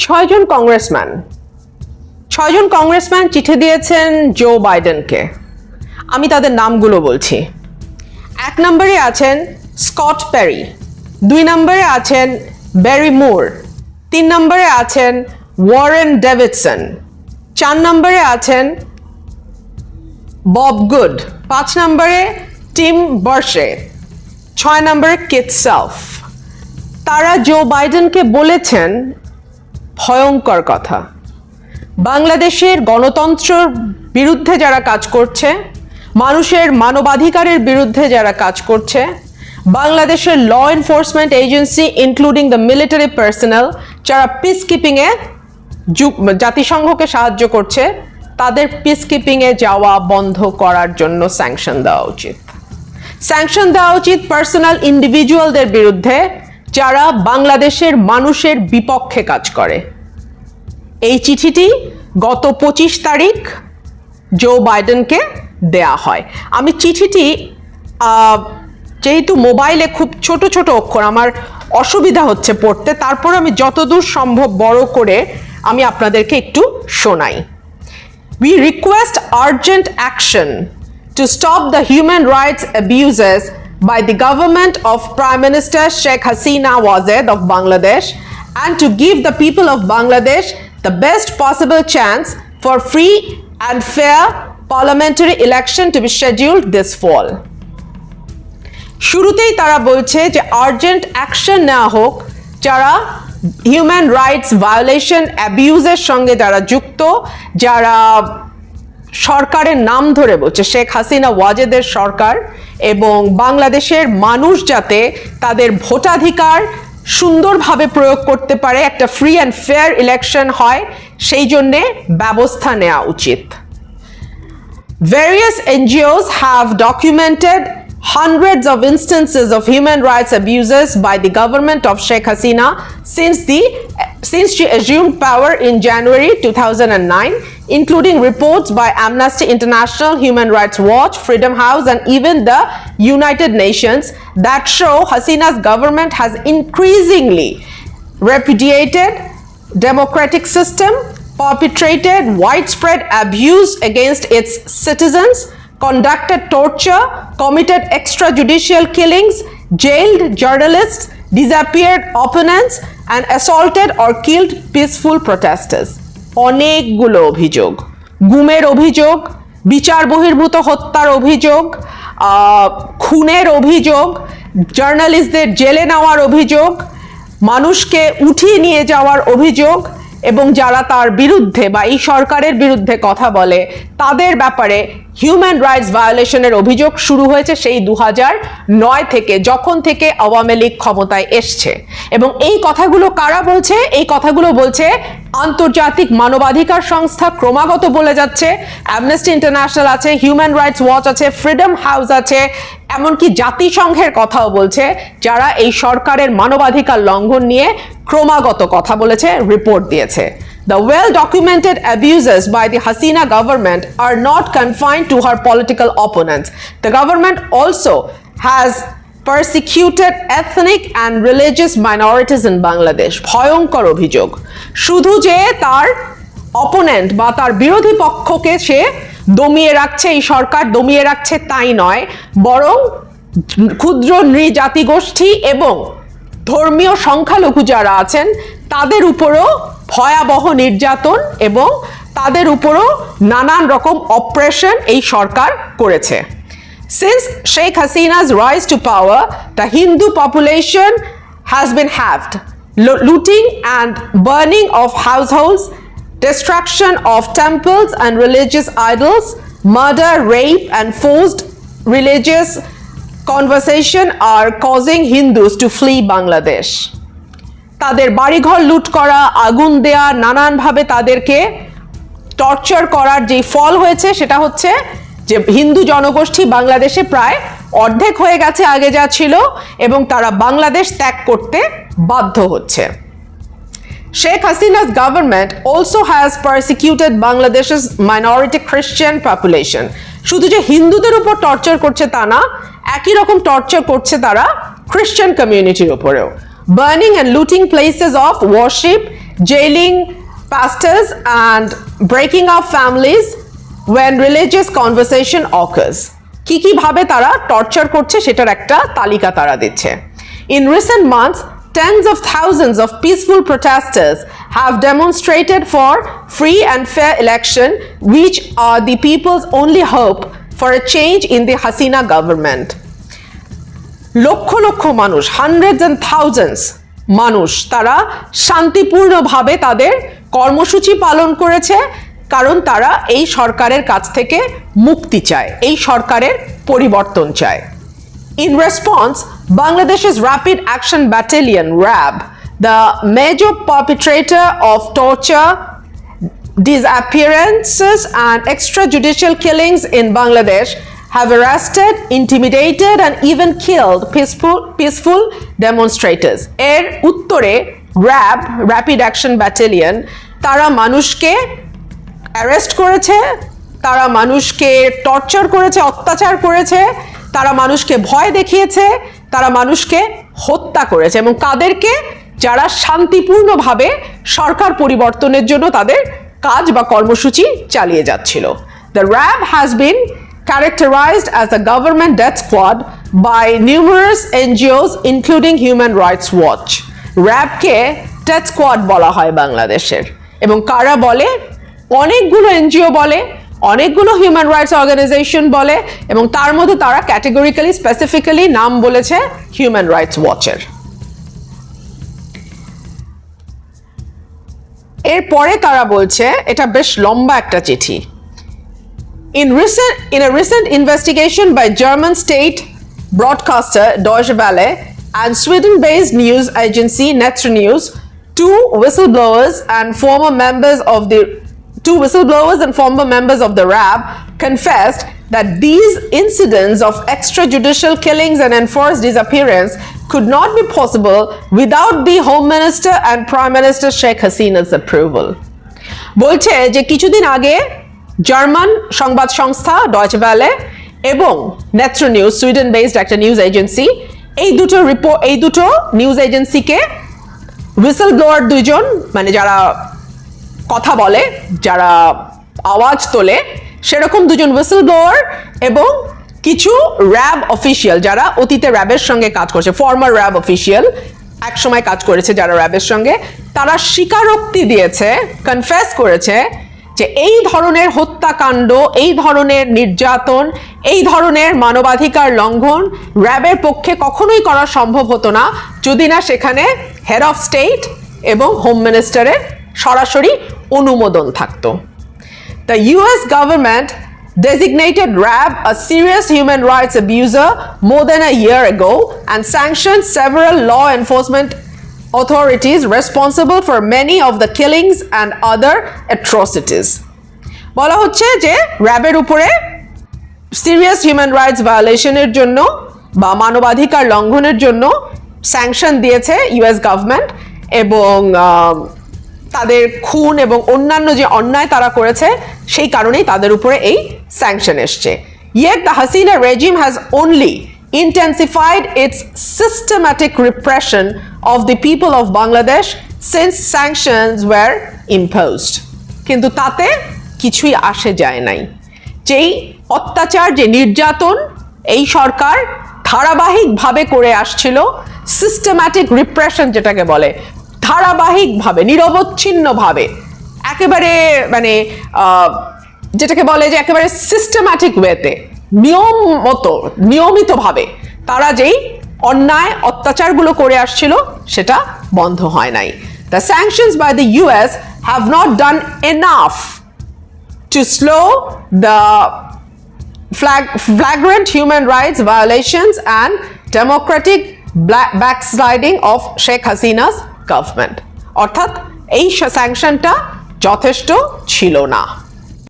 ছয়জন কংগ্রেসম্যান চিঠি দিয়েছেন জো বাইডেনকে। আমি তাদের নামগুলো বলছি। 1 নম্বরে আছেন স্কট পেরি, 2 নম্বরে আছেন ব্যারি মুর, 3 নম্বরে আছেন ওয়ারেন ডেভিডসন, 4 নম্বরে আছেন বব গুড, 5 নম্বরে টিম বার্শে, 6 নম্বরে কিথ সেলফ। তারা জো বাইডেনকে বলেছেন ভয়ঙ্কর কথা। বাংলাদেশের গণতন্ত্রের বিরুদ্ধে যারা কাজ করছে, মানুষের মানবাধিকারের বিরুদ্ধে যারা কাজ করছে, বাংলাদেশের law enforcement agency including the military personnel যারা পিস কিপিংয়ে জাতিসংঘকে সাহায্য করছে, তাদের পিস কিপিংয়ে যাওয়া বন্ধ করার জন্য স্যাংশন দেওয়া উচিত। স্যাংশন দেওয়া উচিত পার্সোনাল ইন্ডিভিজুয়ালদের বিরুদ্ধে যারা বাংলাদেশের মানুষের বিপক্ষে কাজ করে। এই চিঠিটি গত 25 তারিখ জো বাইডেনকে দেয়া হয়। আমি চিঠিটি যেহেতু মোবাইলে খুব ছোট ছোট অক্ষর আমার অসুবিধা হচ্ছে পড়তে, তারপর আমি যতদূর সম্ভব বড় করে আমি আপনাদেরকে একটু শোনাই। We request urgent action to stop the human rights abuses by the government of Prime Minister Sheikh Hasina Wazir of Bangladesh and to give the people of Bangladesh the best possible chance for free and fair parliamentary election to be scheduled this fall. শুরুতেই তারা বলছে যে urgent action নেওয়া হোক যারা human rights violation অ্যাবিউজের সঙ্গে যারা যুক্ত, যারা সরকারের নাম ধরে বলছে শেখ হাসিনা ওয়াজেদের সরকার, এবং বাংলাদেশের মানুষ যাতে তাদের ভোটাধিকার সুন্দরভাবে প্রয়োগ করতে পারে, একটা ফ্রি অ্যান্ড ফেয়ার ইলেকশন হয়, সেই জন্যে ব্যবস্থা নেওয়া উচিত। Various NGOs have documented hundreds of instances of human rights abuses by the government of Sheikh Hasina since she assumed power in January 2009, including reports by Amnesty International, Human Rights Watch, Freedom House, and even the United Nations that show Hasina's government has increasingly repudiated democratic system, perpetrated widespread abuse against its citizens, conducted torture, committed extrajudicial killings, jailed journalists, disappeared opponents, and assaulted or killed peaceful protesters. অনেকগুলো অভিযোগ, গুমের অভিযোগ, বিচার বহির্ভূত হত্যার অভিযোগ, খুনের অভিযোগ, জার্নালিস্টদের জেলে নেওয়ার অভিযোগ, মানুষকে উঠিয়ে নিয়ে যাওয়ার অভিযোগ, এবং যারা তার বিরুদ্ধে বা এই সরকারের বিরুদ্ধে কথা বলে তাদের ব্যাপারে হিউম্যান রাইটস ভায়োলেশনের অভিযোগ শুরু হয়েছে সেই 2009 থেকে, যখন থেকে আওয়ামী লীগ ক্ষমতায় এসছে। এবং এই কথাগুলো কারা বলছে? এই কথাগুলো বলছে আন্তর্জাতিক মানবাধিকার সংস্থা ক্রমাগত বলে যাচ্ছে। অ্যামনেস্টি ইন্টারন্যাশনাল আছে, হিউম্যান রাইটস ওয়াচ আছে, ফ্রিডম হাউস আছে, এমনকি জাতিসংঘের কথাও বলছে, যারা এই সরকারের মানবাধিকার লঙ্ঘন নিয়ে ক্রমাগত কথা বলেছে, রিপোর্ট দিয়েছে। The well-documented abuses by the Hasina government are not confined to her political opponents. The government also has persecuted ethnic and religious minorities in Bangladesh. ভয়ঙ্কর অভিযোগ। শুধু যে তার অপোনেন্ট বা তার বিরোধী পক্ষকে সে দমিয়ে রাখছে, এই সরকার দমিয়ে রাখছে তাই নয়, বরং ক্ষুদ্র নৃজাতিগোষ্ঠী এবং ধর্মীয় সংখ্যালঘু যারা আছেন তাদের উপরও ভয়াবহ নির্যাতন এবং তাদের উপরও নানান রকম অপারেশন এই সরকার করেছে। Since Sheikh Hasina's rise to power, the Hindu population has been halved. Looting and burning of households, destruction of temples and religious idols, murder, rape, and forced religious conversion are causing Hindus to flee Bangladesh. তাদের বাড়িঘর লুট করা, আগুন দেয়া, নানানভাবে তাদেরকে torture করার যে ফল হয়েছে সেটা হচ্ছে যে হিন্দু জনগোষ্ঠী বাংলাদেশে প্রায় অর্ধেক হয়ে গেছে আগে যা ছিল, এবং তারা বাংলাদেশ ত্যাগ করতে বাধ্য হচ্ছে। Sheikh Hasina's government also has persecuted Bangladesh's minority Christian population. শুধু যে হিন্দুদের উপর টর্চার করছে তা না, একই রকম টর্চার করছে তারা খ্রিস্টান কমিউনিটির উপরেও। Burning and looting places of worship, jailing pastors and breaking up families when religious conversation occurs. কি ভাবে তারা টর্চার করছে সেটার একটা তালিকা তারা দিচ্ছে। In recent months, tens of thousands of peaceful protesters have demonstrated for free and fair election, which are the people's only hope for a change in the Hasina government. Lakh lakh মানুষ, hundreds and thousands মানুষ তারা শান্তিপূর্ণভাবে তাদের কর্মসূচি পালন করেছে, কারণ তারা এই সরকারের কাছ থেকে মুক্তি চায়, এই সরকারের পরিবর্তন চায়। In response, Bangladesh's Rapid Action Battalion, RAB, the major perpetrator of torture, disappearances and extrajudicial killings in Bangladesh, have arrested, intimidated and even killed peaceful demonstrators. এর উত্তরে RAB, Rapid Action Battalion, তারা মানুষকে অ্যারেস্ট করেছে, তারা মানুষকে torture করেছে, অত্যাচার করেছে, তারা মানুষকে ভয় দেখিয়েছে, তারা মানুষকে হত্যা করেছে, এবং কাদেরকে? যারা শান্তিপূর্ণভাবে সরকার পরিবর্তনের জন্য তাদের কাজ বা কর্মসূচি চালিয়ে যাচ্ছিল। The RAB has been characterized as a government death squad by numerous NGOs including Human Rights Watch. RAB K death squad বলা হয় বাংলাদেশের, এবং কারা বলে? অনেকগুলো এনজিও বলে, অনেকগুলো হিউম্যান রাইটস অর্গানাইজেশন বলে, এবং তার মধ্যে তারা ক্যাটেগরিক্যালি স্পেসিফিক্যালি নাম বলেছে হিউম্যান রাইটস ওয়াচের। এরপরে তারা বলছে, এটা বেশ লম্বা একটা চিঠি। In a recent investigation by German state broadcaster Deutsche Welle and Sweden-based news agency Netze News, two whistleblowers and former members of the RAB confessed that these incidents of extrajudicial killings and enforced disappearance could not be possible without the Home Minister and Prime Minister Sheikh Hasina's approval. বলছে যে কিছুদিন আগে German সংবাদ সংস্থা Deutsche valley এবং নেত্র news, Sweden based একটা news agency, এই দুটো নিউজ এজেন্সিকে হুইসেল ব্লোয়ার দুইজন, মানে যারা কথা বলে, যারা আওয়াজ তোলে, সেরকম দুজন হুইসেল ব্লোয়ার এবং কিছু র্যাব অফিসিয়াল যারা অতীতে র্যাবের সঙ্গে কাজ করছে, ফর্মার র্যাব অফিসিয়াল এক সময় কাজ করেছে যারা র্যাবের সঙ্গে, তারা স্বীকারোক্তি দিয়েছে, কনফেস করেছে যে এই ধরনের হত্যাকাণ্ড, এই ধরনের নির্যাতন, এই ধরনের মানবাধিকার লঙ্ঘন র্যাবের পক্ষে কখনোই করা সম্ভব হতো না যদি না সেখানে হেড অফ স্টেট এবং হোম মিনিস্টারের সরাসরি অনুমোদন থাকতো। The US government designated RAB a serious human rights abuser more than a year ago and sanctioned several law enforcement authorities responsible for many of the killings and other atrocities. বলা হচ্ছে যে র্যাবের উপরে serious human rights ভায়োলেশনের জন্য বা মানবাধিকার লঙ্ঘনের জন্য স্যাংশন দিয়েছে ইউএস গভর্নমেন্ট, এবং তাদের খুন এবং অন্যান্য যে অন্যায় তারা করেছে সেই কারণেই তাদের উপরে এই স্যাংশন এসছে। Yet the Hasina regime has only intensified its systematic repression of the people of Bangladesh since sanctions were imposed. কিন্তু তাতে কিছুই আসে যায় নাই। যেই অত্যাচার, যে নির্যাতন এই সরকার ধারাবাহিকভাবে করে আসছিল, সিস্টেম্যাটিক রিপ্রেশন যেটাকে বলে, ধারাবাহিকভাবে নিরবচ্ছিন্নভাবে একেবারে মানে যেটাকে বলে যে একেবারে সিস্টেম্যাটিক ওয়েতে নিয়মিতভাবে তারা যেই অন্যায় অত্যাচারগুলো করে আসছিল সেটা বন্ধ হয় নাই। The sanctions by the US have not done enough to slow the flagrant human rights violations and democratic backsliding of Sheikh Hasina's government. অর্থাৎ এই স্যাংশনটা যথেষ্ট ছিল না।